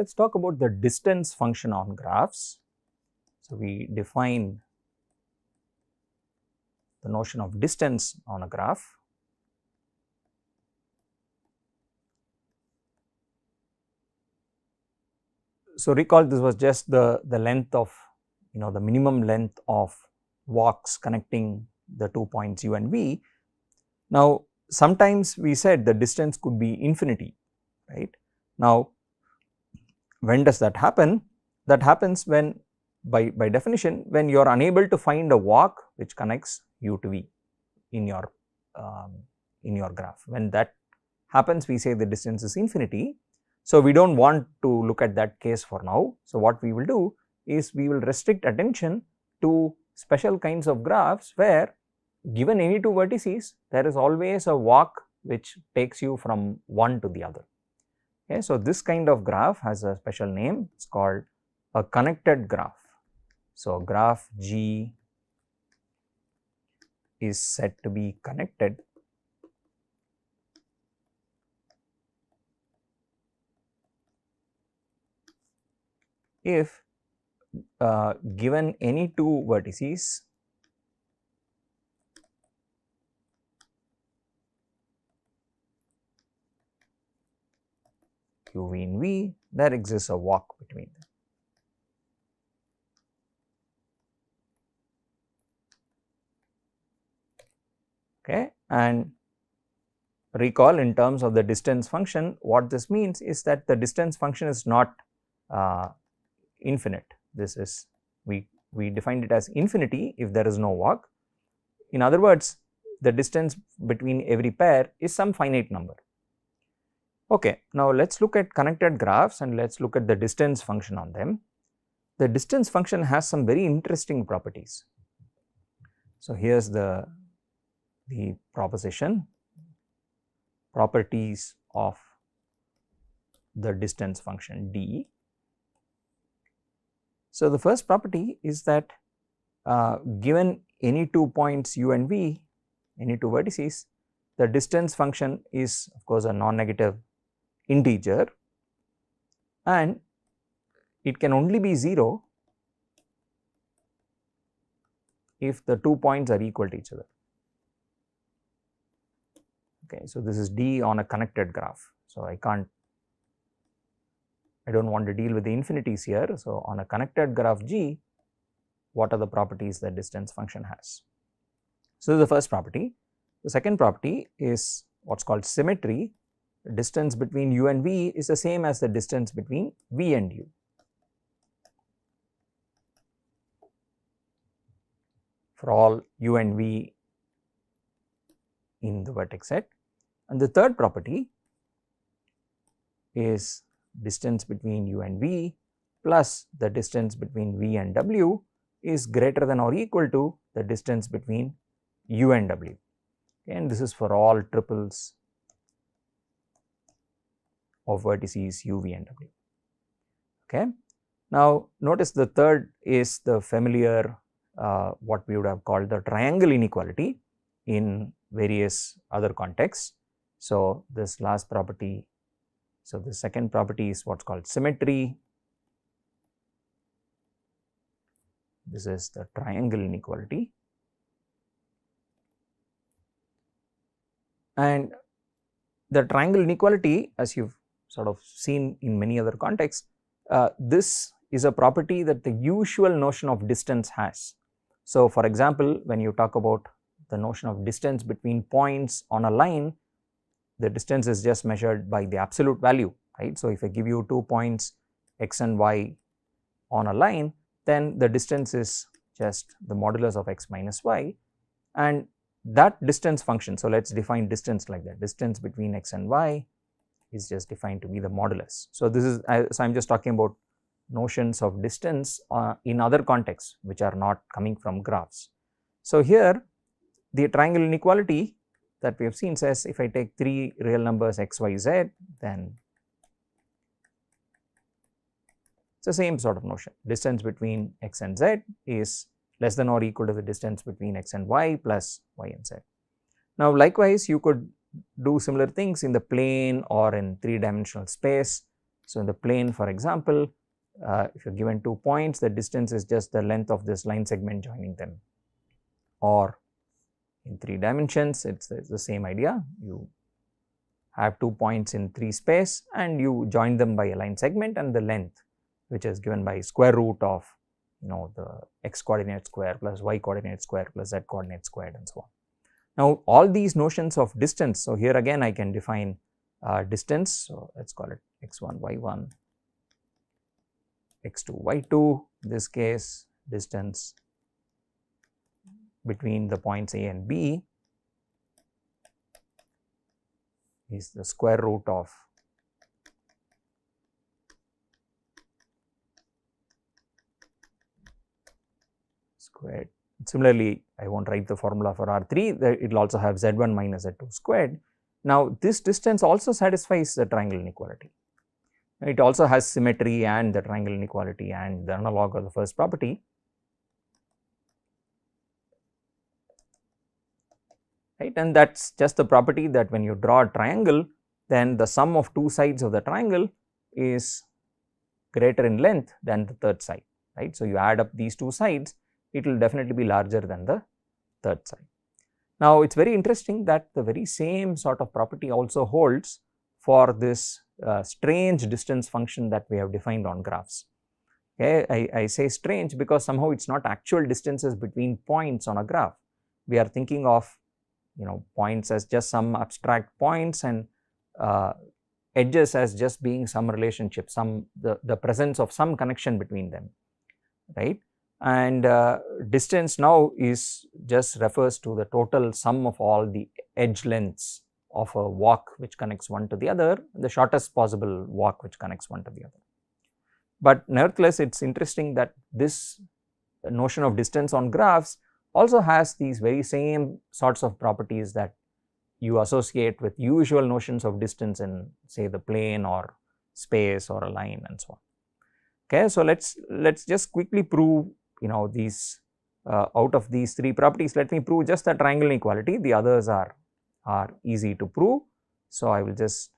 let us talk about the distance function on graphs. So, we define the notion of distance on a graph. So, recall this was just the length of the minimum length of walks connecting the 2 points u and v. Now, sometimes we said the distance could be infinity, right. Now, when does that happen? That happens when by definition when you are unable to find a walk which connects u to v in your graph. When that happens, we say the distance is infinity. So, we do not want to look at that case for now. So, what we will do is we will restrict attention to special kinds of graphs where given any two vertices there is always a walk which takes you from one to the other. Okay. So, this kind of graph has a special name, it is called a connected graph. So, graph G is said to be connected if given any two vertices u v and v, there exists a walk between them. Okay. And recall in terms of the distance function, what this means is that the distance function is not infinite. This is we defined it as infinity if there is no walk. In other words, the distance between every pair is some finite number. Okay. Now, let us look at connected graphs and let us look at the distance function on them. The distance function has some very interesting properties. So, here is the proposition, properties of the distance function d. So, the first property is that given any 2 points u and v, any two vertices, the distance function is of course a non-negative integer and it can only be 0 if the 2 points are equal to each other. Okay. So, this is d on a connected graph. So, I do not want to deal with the infinities here. So, on a connected graph G, what are the properties that distance function has? So, this is the first property. The second property is what is called symmetry. The distance between u and v is the same as the distance between v and u. For all u and v in the vertex set. And the third property is distance between u and v plus the distance between v and w is greater than or equal to the distance between u and w. Okay, and this is for all triples of vertices u, v and w. Okay. Now, notice the third is the familiar what we would have called the triangle inequality in various other contexts. So, this last property, so the second property is what is called symmetry. This is the triangle inequality, and the triangle inequality, as you have sort of seen in many other contexts, this is a property that the usual notion of distance has. So, for example, when you talk about the notion of distance between points on a line, the distance is just measured by the absolute value, right. So, if I give you 2 points x and y on a line, then the distance is just the modulus of x minus y, and that distance function. So, let us define distance like that. Distance between x and y is just defined to be the modulus. So, this is so I am just talking about notions of distance in other contexts which are not coming from graphs. So, here the triangle inequality that we have seen says if I take 3 real numbers x, y, z, then it is the same sort of notion. Distance between x and z is less than or equal to the distance between x and y plus y and z. Now, likewise you could do similar things in the plane or in 3-dimensional space. So, in the plane for example, if you are given 2 points, the distance is just the length of this line segment joining them, or in 3 dimensions it is the same idea. You have 2 points in 3 space and you join them by a line segment, and the length which is given by square root of the x coordinate square plus y coordinate square plus z coordinate squared and so on. Now, all these notions of distance, so here again I can define distance. So, let us call it x1 y1, x2 y2, in this case distance between the points A and B is the square root of squared. Similarly, I will not write the formula for R3, it will also have Z1 minus Z2 squared. Now, this distance also satisfies the triangle inequality. It also has symmetry and the triangle inequality and the analog of the first property. Right, and that is just the property that when you draw a triangle, then the sum of 2 sides of the triangle is greater in length than the third side, right. So, you add up these 2 sides, it will definitely be larger than the third side. Now, it is very interesting that the very same sort of property also holds for this strange distance function that we have defined on graphs. Okay, I say strange because somehow it is not actual distances between points on a graph. We are thinking of points as just some abstract points and edges as just being some relationship, the presence of some connection between them, right. And distance now is just refers to the total sum of all the edge lengths of a walk which connects one to the other, the shortest possible walk which connects one to the other. But nevertheless, it is interesting that this notion of distance on graphs also has these very same sorts of properties that you associate with usual notions of distance in, say, the plane or space or a line and so on. Okay, so let's just quickly prove these out of these 3 properties. Let me prove just the triangle inequality, the others are easy to prove. So, I will just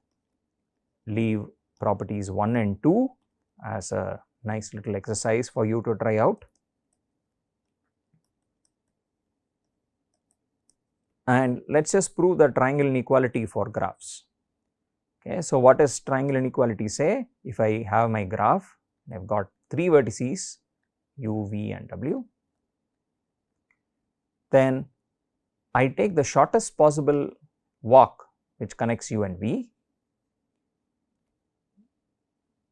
leave properties 1 and 2 as a nice little exercise for you to try out. And let us just prove the triangle inequality for graphs. Okay, so, what does triangle inequality say? If I have my graph, I have got 3 vertices u, v and w, then I take the shortest possible walk which connects u and v,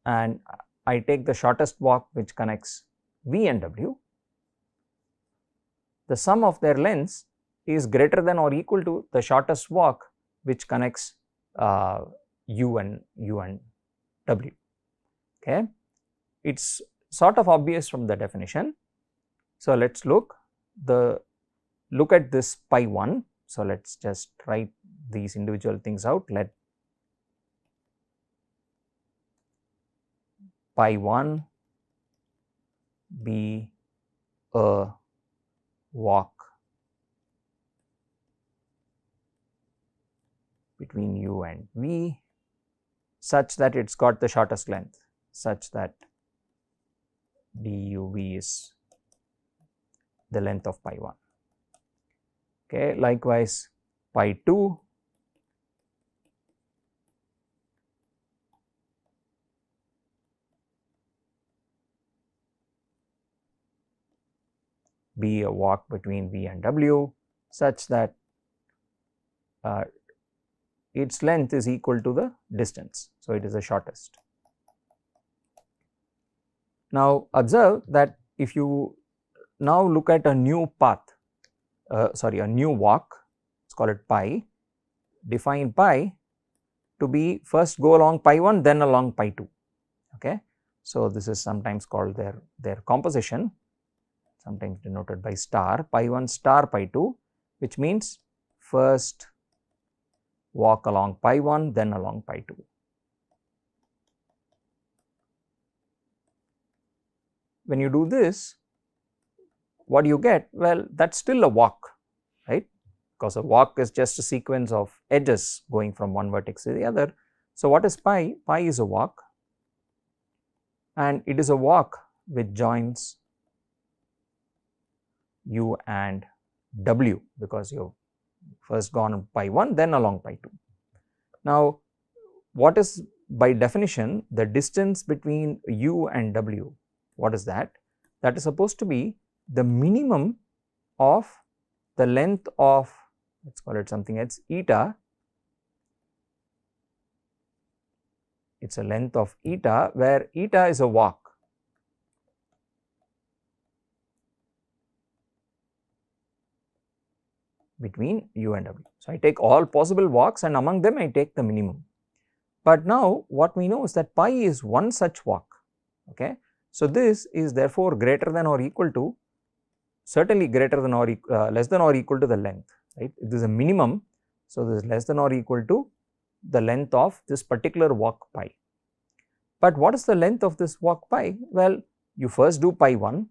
and I take the shortest walk which connects v and w. The sum of their lengths is greater than or equal to the shortest walk which connects u and w. Okay, it is sort of obvious from the definition. So, let us look at this pi 1. So, let us just write these individual things out. Let pi 1 be a walk between u and v such that it has got the shortest length, such that duv is the length of pi 1. Okay, likewise pi 2 be a walk between v and w such that its length is equal to the distance. So, it is the shortest. Now, observe that if you now look at a new path, a new walk, let us call it pi, define pi to be first go along pi 1 then along pi 2. Okay. So, this is sometimes called their composition, sometimes denoted by star, pi 1 star pi 2, which means first walk along pi 1 then along pi 2. When you do this, what do you get? Well, that is still a walk, right, because a walk is just a sequence of edges going from one vertex to the other. So, what is pi? Pi is a walk. and it is a walk which joins u and w, because you have first gone on pi 1 then along pi 2. Now, what is by definition the distance between u and w? What is that? That is supposed to be the minimum of the length of, let us call it something else, eta. It is a length of eta, where eta is a walk. Between u and w. So, I take all possible walks and among them I take the minimum. But now what we know is that pi is one such walk. Okay. So, this is therefore greater than or equal to, certainly greater than or less than or equal to the length, right. This is a minimum. So, this is less than or equal to the length of this particular walk pi. But what is the length of this walk pi? Well, you first do pi 1.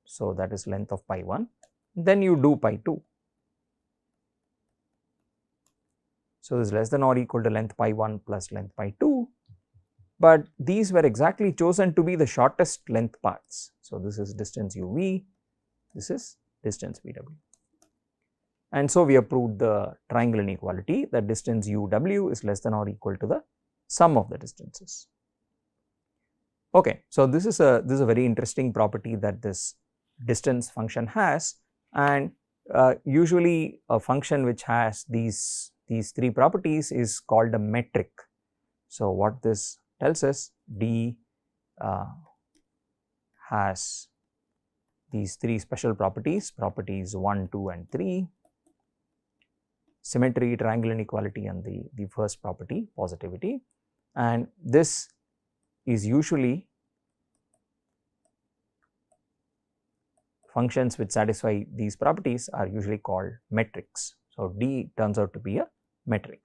So, that is length of pi 1, then you do pi 2. So, this is less than or equal to length pi 1 plus length pi 2, but these were exactly chosen to be the shortest length paths. So, this is distance uv, this is distance vw. And so, we have proved the triangle inequality that distance uw is less than or equal to the sum of the distances. Okay. So, this is a very interesting property that this distance function has, and usually a function which has these three properties is called a metric. So, what this tells us, D has these three special properties, properties 1, 2 and 3, symmetry, triangle inequality and the first property, positivity, and this is usually functions which satisfy these properties are usually called metrics. So, D turns out to be a metric.